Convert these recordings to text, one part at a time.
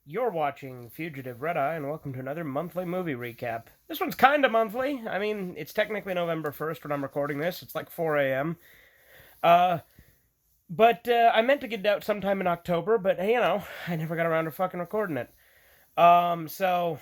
You're watching Fugitive Red Eye, and welcome to another monthly movie recap. This one's kind of monthly. I mean, it's technically November 1st when I'm recording this. It's like 4 a.m. Uh, but I meant to get it out sometime in October, but hey, I never got around to fucking recording it. So,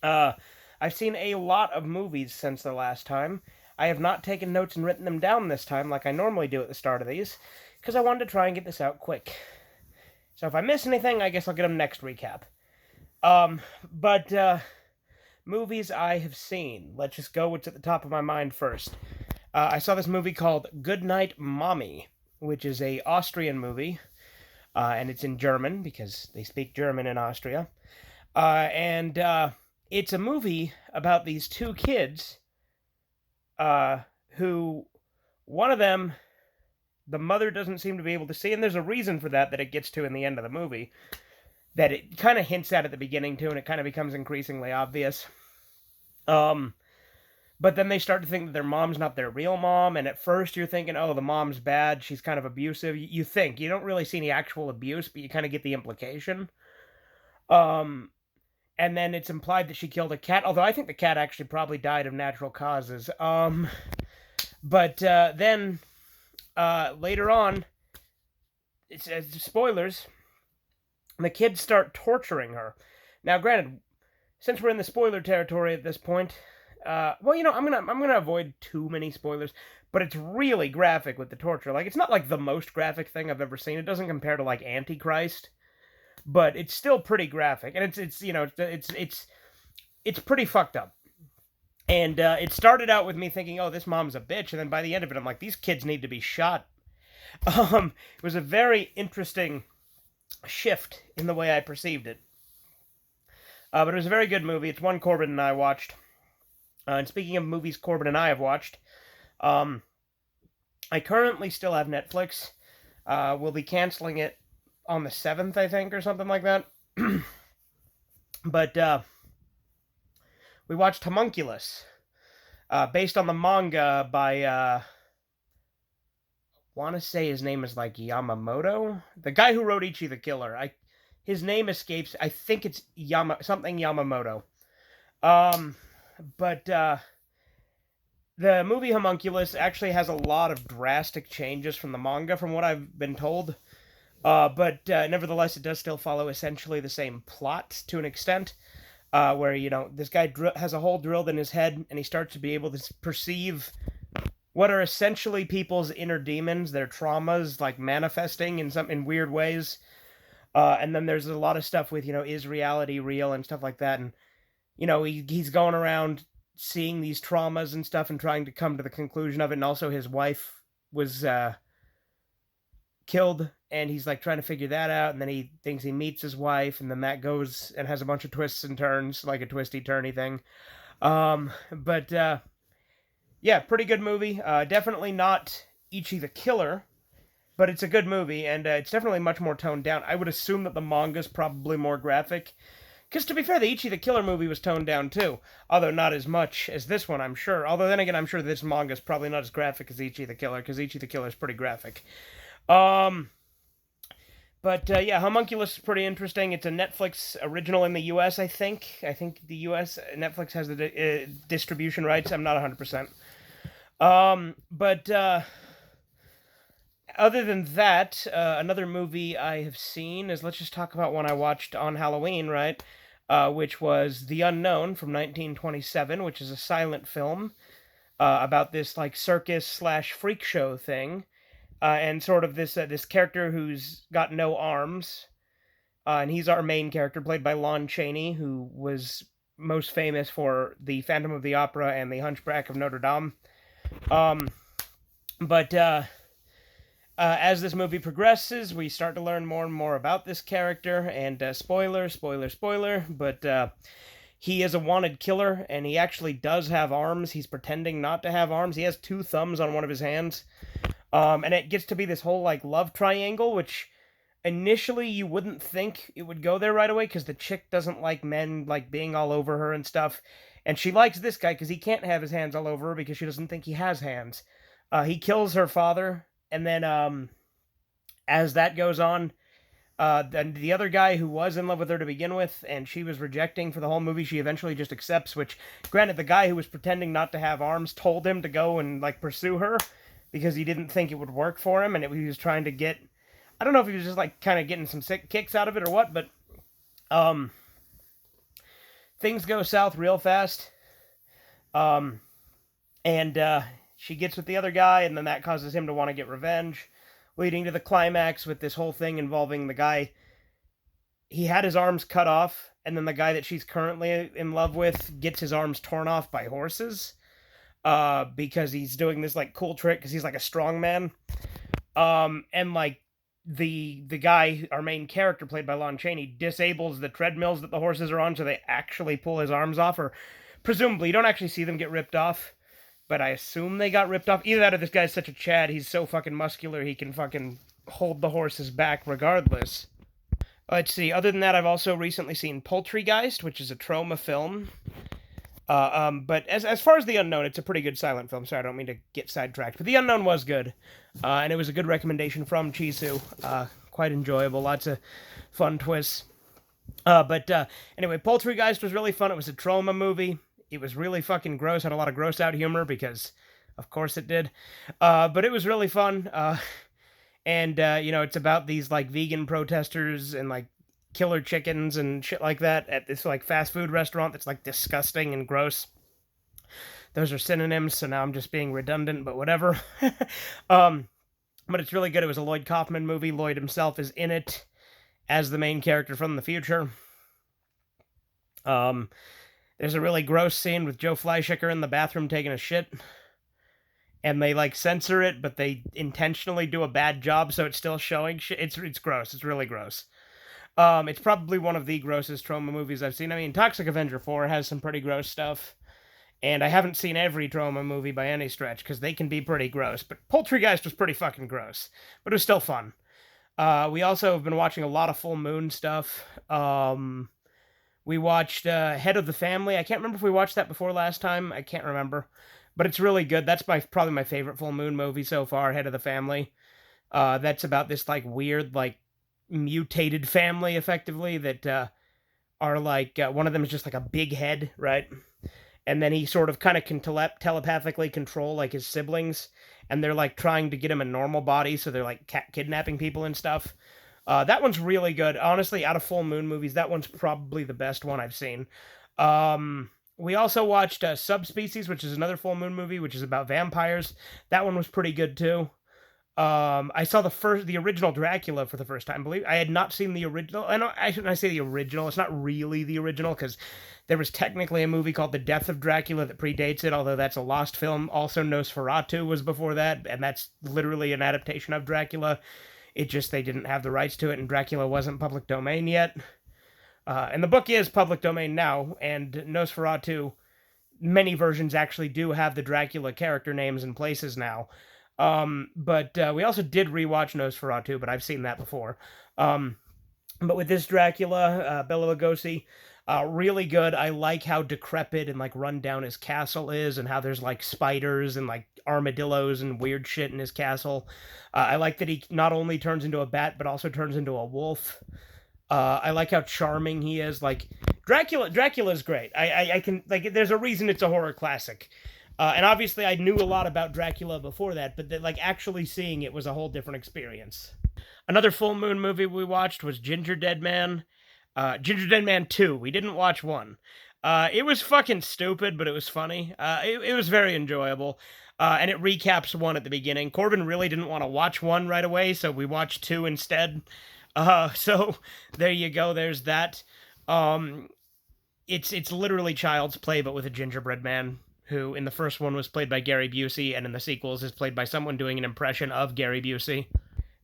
uh, I've seen a lot of movies since the last time. I have not taken notes and written them down this time like I normally do at the start of these, because I wanted to try and get this out quick. So if I miss anything, I guess I'll get them next recap. But movies I have seen. Let's just go what's at the top of my mind first. I saw this movie called Goodnight Mommy, which is a Austrian movie, and it's in German because they speak German in Austria. And it's a movie about these two kids, who one of them, the mother doesn't seem to be able to see, and there's a reason for that it gets to in the end of the movie that it kind of hints at the beginning too, and it kind of becomes increasingly obvious. Um, but then they start to think that their mom's not their real mom, and at first you're thinking, oh, the mom's bad, she's kind of abusive. You think you don't really see any actual abuse, but you kind of get the implication. Um, and then it's implied that she killed a cat, although I think the cat actually probably died of natural causes. But then later on, it's spoilers. The kids start torturing her. Now, granted, since we're in the spoiler territory at this point, I'm gonna avoid too many spoilers, but it's really graphic with the torture. Like, it's not like the most graphic thing I've ever seen. It doesn't compare to like Antichrist, but it's still pretty graphic, and it's pretty fucked up. And it started out with me thinking, oh, this mom's a bitch, and then by the end of it, I'm like, these kids need to be shot. It was a very interesting shift in the way I perceived it. But it was a very good movie. It's one Corbin and I watched. And speaking of movies Corbin and I have watched, um, I currently still have Netflix. We'll be canceling it on the 7th, I think, or something like that. But we watched Homunculus, based on the manga by, want to say his name is like Yamamoto? The guy who wrote Ichi the Killer. His name escapes. I think it's something Yamamoto. Um, but the movie Homunculus actually has a lot of drastic changes from the manga, from what I've been told. But nevertheless, it does still follow essentially the same plot to an extent. Where, this guy has a hole drilled in his head, and he starts to be able to perceive what are essentially people's inner demons, their traumas, like manifesting in weird ways. And then there's a lot of stuff with, is reality real and stuff like that. And, he's going around seeing these traumas and stuff and trying to come to the conclusion of it. And also his wife was killed, and he's like trying to figure that out. And then he thinks he meets his wife, and then that goes and has a bunch of twists and turns, like a twisty turny thing. But yeah, pretty good movie. Definitely not Ichi the Killer, but it's a good movie, and it's definitely much more toned down. I would assume that the manga's probably more graphic. Because to be fair, the Ichi the Killer movie was toned down too, although not as much as this one, I'm sure. Although then again, I'm sure this manga's probably not as graphic as Ichi the Killer, because Ichi the Killer is pretty graphic. Um, but yeah, Homunculus is pretty interesting. It's a Netflix original in the U.S., I think. I think the U.S. Netflix has the distribution rights. I'm not 100%. But other than that, another movie I have seen is, let's just talk about one I watched on Halloween, right? Which was The Unknown from 1927, which is a silent film about this like circus slash freak show thing, and sort of this character who's got no arms, and he's our main character, played by Lon Chaney, who was most famous for The Phantom of the Opera and The Hunchback of Notre Dame. But as this movie progresses, we start to learn more and more about this character, and spoiler, but he is a wanted killer, and he actually does have arms. He's pretending not to have arms. He has two thumbs on one of his hands. And it gets to be this whole, like, love triangle, which initially you wouldn't think it would go there right away, because the chick doesn't like men, like, being all over her and stuff. And she likes this guy because he can't have his hands all over her because she doesn't think he has hands. He kills her father, and then, as that goes on, Then the other guy who was in love with her to begin with, and she was rejecting for the whole movie, she eventually just accepts, which, granted, the guy who was pretending not to have arms told him to go and, like, pursue her because he didn't think it would work for him, and he was trying to get, I don't know if he was just, like, kind of getting some sick kicks out of it or what, but, things go south real fast, and she gets with the other guy, and then that causes him to want to get revenge, leading to the climax with this whole thing involving the guy. He had his arms cut off, and then the guy that she's currently in love with gets his arms torn off by horses, because he's doing this, like, cool trick, because he's, like, a strong man, and, like, the guy, our main character, played by Lon Chaney, disables the treadmills that the horses are on, so they actually pull his arms off, or presumably, you don't actually see them get ripped off, but I assume they got ripped off. Either that or this guy's such a Chad, he's so fucking muscular, he can fucking hold the horses back regardless. Let's see, other than that, I've also recently seen Poultrygeist, which is a Troma film. But as far as The Unknown, it's a pretty good silent film. Sorry, I don't mean to get sidetracked, but The Unknown was good. And it was a good recommendation from Chisu. Quite enjoyable, lots of fun twists. Anyway, Poultrygeist was really fun. It was a Troma movie. It was really fucking gross, had a lot of gross out humor, because of course it did. But it was really fun. It's about these, like, vegan protesters and, like, killer chickens and shit like that at this, like, fast food restaurant that's, like, disgusting and gross. Those are synonyms, so now I'm just being redundant, but whatever. But it's really good. It was a Lloyd Kaufman movie. Lloyd himself is in it as the main character from the future. There's a really gross scene with Joe Fleischaker in the bathroom taking a shit. And they, like, censor it, but they intentionally do a bad job, so it's still showing shit. It's gross. It's really gross. It's probably one of the grossest Troma movies I've seen. I mean, Toxic Avenger 4 has some pretty gross stuff. And I haven't seen every Troma movie by any stretch, because they can be pretty gross. But Poultrygeist was pretty fucking gross. But it was still fun. We also have been watching a lot of Full Moon stuff. We watched Head of the Family. I can't remember if we watched that before last time. I can't remember. But it's really good. That's probably my favorite Full Moon movie so far, Head of the Family. That's about this, like, weird, like, mutated family, effectively, that are, like, one of them is just, like, a big head, right? And then he sort of kind of can telepathically control, like, his siblings, and they're, like, trying to get him a normal body, so they're, like, kidnapping people and stuff. That one's really good. Honestly, out of Full Moon movies, that one's probably the best one I've seen. We also watched Subspecies, which is another Full Moon movie, which is about vampires. That one was pretty good, too. I saw the original Dracula for the first time. I had not seen the original. I shouldn't say the original. It's not really the original, because there was technically a movie called The Death of Dracula that predates it, although that's a lost film. Also, Nosferatu was before that, and that's literally an adaptation of Dracula. It just, they didn't have the rights to it, and Dracula wasn't public domain yet. And the book is public domain now, and Nosferatu, many versions actually do have the Dracula character names and places now. But we also did rewatch Nosferatu, but I've seen that before. But with this Dracula, Bela Lugosi, really good. I like how decrepit and, like, run down his castle is, and how there's, like, spiders and, like, armadillos and weird shit in his castle. I like that he not only turns into a bat, but also turns into a wolf. I like how charming he is. Like, Dracula's great. I can, like, there's a reason it's a horror classic. And obviously I knew a lot about Dracula before that, but like, actually seeing it was a whole different experience. Another Full Moon movie we watched was Ginger Dead Man. Ginger Dead Man 2. We didn't watch 1. It was fucking stupid, but it was funny. It was very enjoyable. And it recaps 1 at the beginning. Corbin really didn't want to watch 1 right away, so we watched 2 instead. So there you go. There's that. It's literally Child's Play, but with a gingerbread man, who in the first one was played by Gary Busey, and in the sequels is played by someone doing an impression of Gary Busey.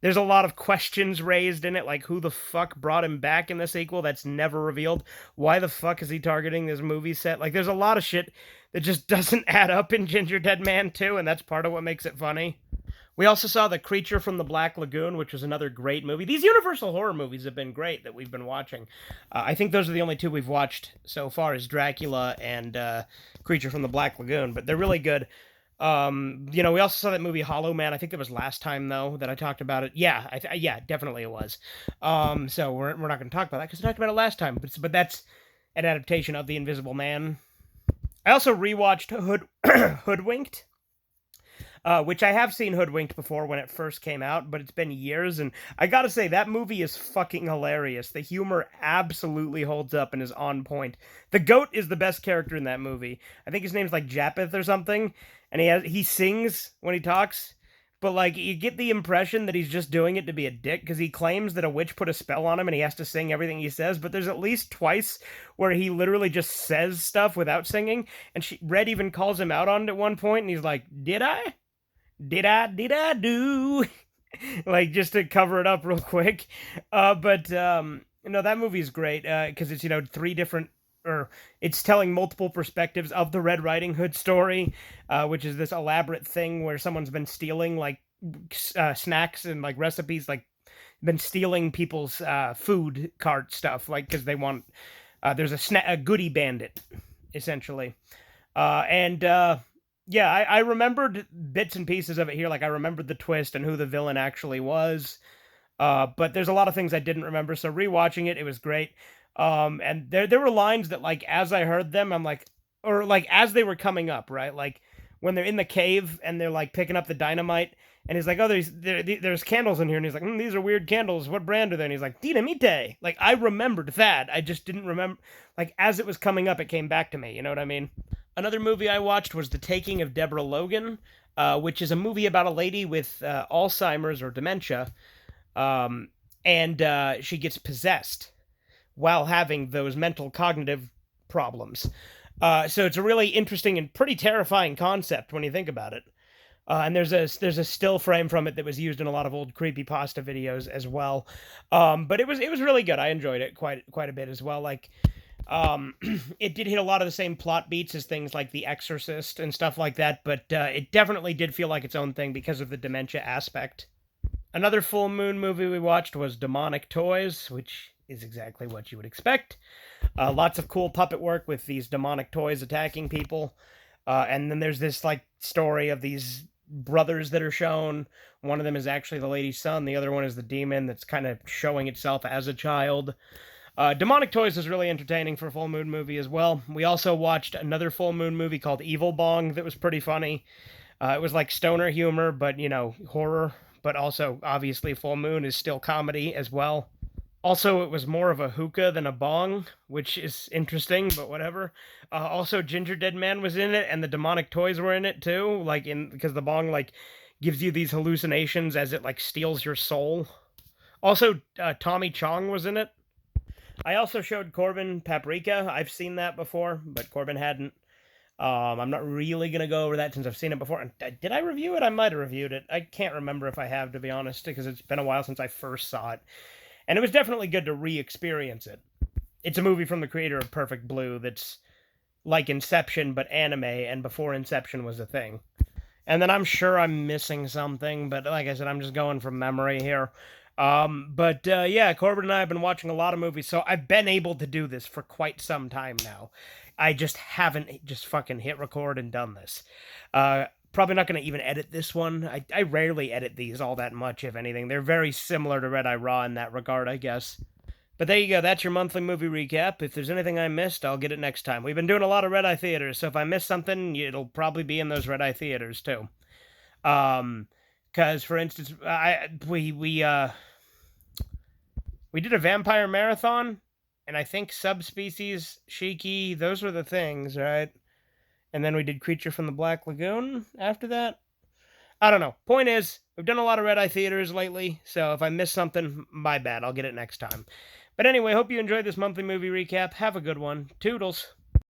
There's a lot of questions raised in it, like who the fuck brought him back in the sequel? That's never revealed. Why the fuck is he targeting this movie set? Like, there's a lot of shit that just doesn't add up in Ginger Dead Man 2, and that's part of what makes it funny. We also saw The Creature from the Black Lagoon, which was another great movie. These Universal horror movies have been great that we've been watching. I think those are the only 2 we've watched so far, is Dracula and Creature from the Black Lagoon, but they're really good. We also saw that movie Hollow Man. I think that was last time though that I talked about it. Yeah, yeah, definitely it was. So we're not going to talk about that because I talked about it last time. But that's an adaptation of The Invisible Man. I also rewatched Hoodwinked, which I have seen Hoodwinked before when it first came out, but it's been years, and I gotta say, that movie is fucking hilarious. The humor absolutely holds up and is on point. The goat is the best character in that movie. I think his name's like Japeth or something, and he sings when he talks, but like you get the impression that he's just doing it to be a dick because he claims that a witch put a spell on him and he has to sing everything he says. But there's at least twice where he literally just says stuff without singing, and Red even calls him out on it at one point, and he's like, "Did I? Did I do?" Like just to cover it up real quick. But no, that movie's great because it's three different, or it's telling multiple perspectives of the Red Riding Hood story, which is this elaborate thing where someone's been stealing like snacks and like recipes, like been stealing people's food cart stuff, like because they want. There's a goodie bandit, essentially, and yeah, I remembered bits and pieces of it here. Like I remembered the twist and who the villain actually was. But there's a lot of things I didn't remember. So rewatching it, it was great. And there were lines that like as I heard them, I'm like, or like as they were coming up, right? Like when they're in the cave and they're like picking up the dynamite, and he's like, "Oh, there's candles in here," and he's like, "These are weird candles. What brand are they?" And he's like, "Dinamite." Like I remembered that. I just didn't remember. Like as it was coming up, it came back to me. You know what I mean? Another movie I watched was The Taking of Deborah Logan, which is a movie about a lady with Alzheimer's or dementia, um, and she gets possessed while having those mental cognitive problems. So it's a really interesting and pretty terrifying concept when you think about it. And there's a still frame from it that was used in a lot of old creepypasta videos as well. But it was really good. I enjoyed it quite a bit as well. Like it did hit a lot of the same plot beats as things like The Exorcist and stuff like that, but it definitely did feel like its own thing because of the dementia aspect. Another full moon movie we watched was Demonic Toys, which is exactly what you would expect. Lots of cool puppet work with these demonic toys attacking people. And then there's this like story of these brothers that are shown. One of them is actually the lady's son. The other one is the demon that's kind of showing itself as a child. Demonic Toys is really entertaining for a full moon movie as well. We also watched another full moon movie called Evil Bong that was pretty funny. It was like stoner humor, but horror. But also, obviously, full moon is still comedy as well. Also, it was more of a hookah than a bong, which is interesting, but whatever. Also, Ginger Dead Man was in it, and the demonic toys were in it too. Because the bong like gives you these hallucinations as it like steals your soul. Also, Tommy Chong was in it. I also showed Corbin Paprika. I've seen that before, but Corbin hadn't. I'm not really gonna go over that since I've seen it before. Did I review it? I might have reviewed it. I can't remember if I have, to be honest, because it's been a while since I first saw it. And it was definitely good to re-experience it. It's a movie from the creator of Perfect Blue that's like Inception, but anime, and before Inception was a thing. And then I'm sure I'm missing something, but like I said, I'm just going from memory here. But yeah, Corbin and I have been watching a lot of movies, so I've been able to do this for quite some time now. I just haven't just fucking hit record and done this. Probably not going to even edit this one. I rarely edit these all that much, if anything. They're very similar to Red Eye Raw in that regard, I guess. But there you go. That's your monthly movie recap. If there's anything I missed, I'll get it next time. We've been doing a lot of Red Eye theaters, so if I miss something, it'll probably be in those Red Eye theaters too. Because for instance, we did a vampire marathon, and I think Subspecies, Shiki, those were the things, right? And then we did Creature from the Black Lagoon after that. I don't know. Point is, we've done a lot of Red Eye theaters lately, so if I miss something, my bad. I'll get it next time. But anyway, hope you enjoyed this monthly movie recap. Have a good one. Toodles.